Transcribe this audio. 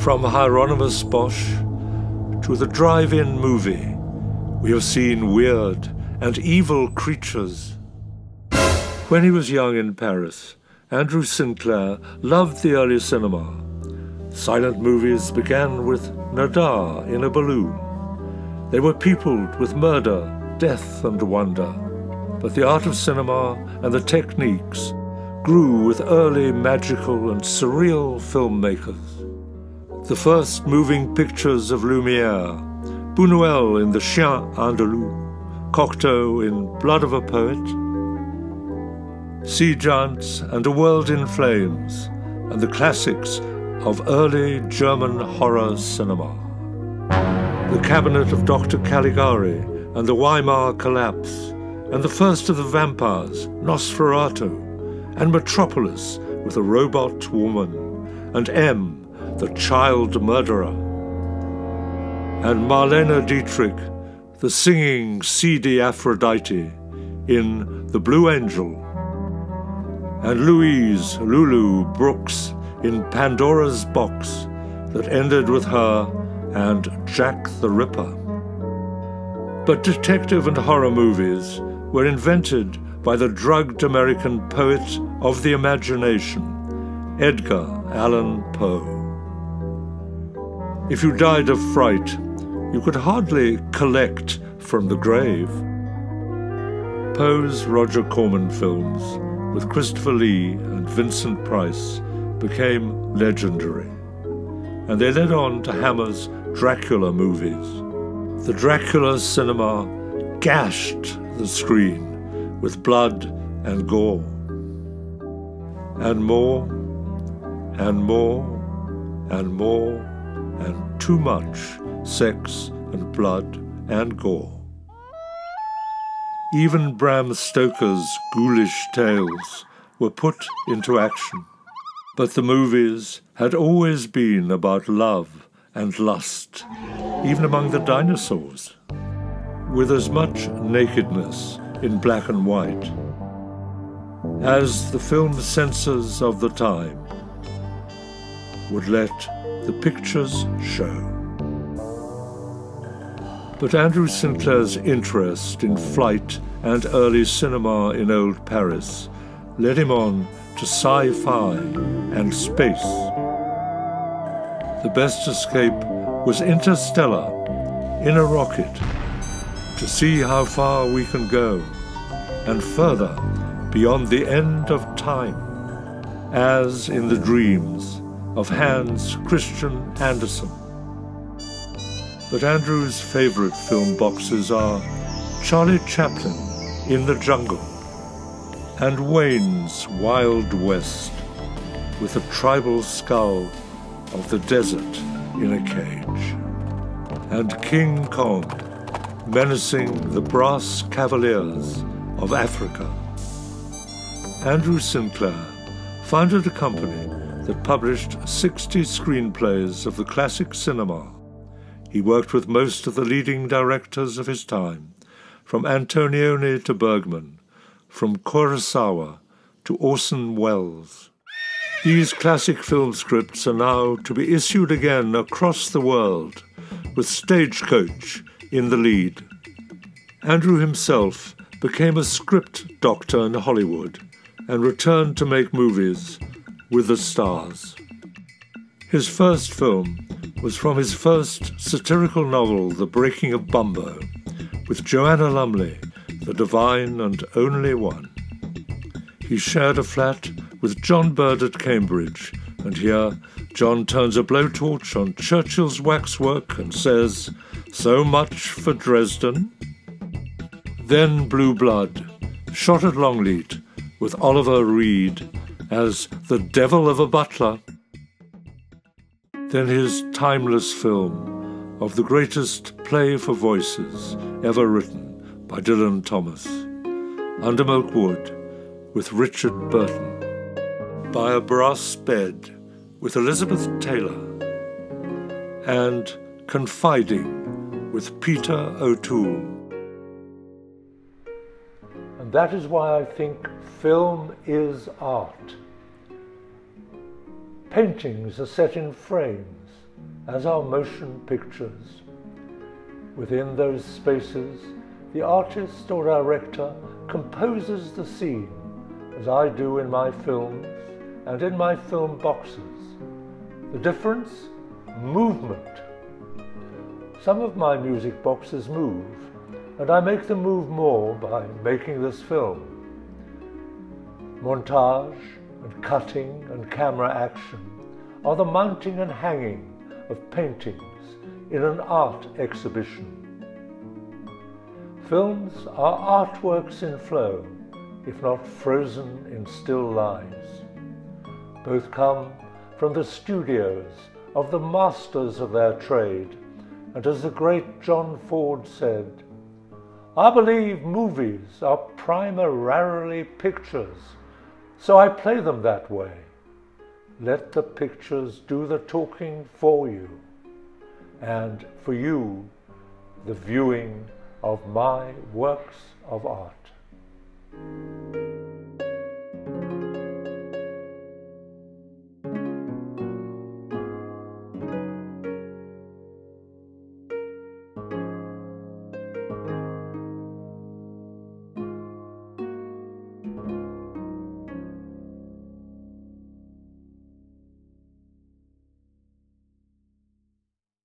From Hieronymus Bosch to the drive-in movie, we have seen weird and evil creatures. When he was young in Paris, Andrew Sinclair loved the early cinema. Silent movies began with Nadar in a balloon. They were peopled with murder, death, and wonder. But the art of cinema and the techniques grew with early magical and surreal filmmakers. The first moving pictures of Lumière, Buñuel in The Chien Andalou, Cocteau in Blood of a Poet, Sea Giants and A World in Flames, and the classics of early German horror cinema. The Cabinet of Dr. Caligari and the Weimar Collapse, and the first of the vampires, Nosferatu, and Metropolis with a robot woman, and M, the child murderer, and Marlene Dietrich, the singing, seedy Aphrodite in The Blue Angel, and Louise LULU Brooks in Pandora's Box that ended with her and Jack the Ripper. But detective and horror movies were invented by the drugged American poet of the imagination, Edgar Allan Poe. If you died of fright, you could hardly collect from the grave. Poe's Roger Corman films, with Christopher Lee and Vincent Price, became legendary, and they led on to Hammer's Dracula movies. The Dracula cinema gashed the screen with blood and gore, and more, and more, and more, and too much sex and blood and gore. Even Bram Stoker's ghoulish tales were put into action. But the movies had always been about love and lust, even among the dinosaurs, with as much nakedness in black and white as the film censors of the time would let the pictures show. But Andrew Sinclair's interest in flight and early cinema in old Paris led him on to sci-fi and space. The best escape was interstellar, in a rocket, to see how far we can go, and further, beyond the end of time, as in the dreams of Hans Christian Andersen. But Andrew's favourite film boxes are Charlie Chaplin in the Jungle and Wayne's Wild West, with a tribal skull of the desert in a cage, and King Kong menacing the brass cavaliers of Africa. Andrew Sinclair founded a company that published 60 screenplays of the classic cinema. He worked with most of the leading directors of his time, from Antonioni to Bergman, from Kurosawa to Orson Welles. These classic film scripts are now to be issued again across the world, with Stagecoach in the lead. Andrew himself became a script doctor in Hollywood and returned to make movies with the stars. His first film was from his first satirical novel, The Breaking of Bumbo, with Joanna Lumley, the divine and only one. He shared a flat with John Bird at Cambridge, and here John turns a blowtorch on Churchill's waxwork and says, "So much for Dresden." Then Blue Blood, shot at Longleat, with Oliver Reed as the devil of a butler. Then his timeless film of the greatest play for voices ever written by Dylan Thomas, Under Milk Wood, with Richard Burton, By a Brass Bed, with Elizabeth Taylor, and Confiding, with Peter O'Toole. And that is why I think film is art. Paintings are set in frames. as are motion pictures. Within those spaces, the artist or director composes the scene, as I do in my films and in my film boxes. The difference? Movement. Some of my music boxes move, and I make them move more by making this film. Montage and cutting and camera action are the mounting and hanging of paintings in an art exhibition. Films are artworks in flow, if not frozen in still lives. Both come from the studios of the masters of their trade, and as the great John Ford said, "I believe movies are primarily pictures, so I play them that way. Let the pictures do the talking for you, and for you, the viewing of my works of art."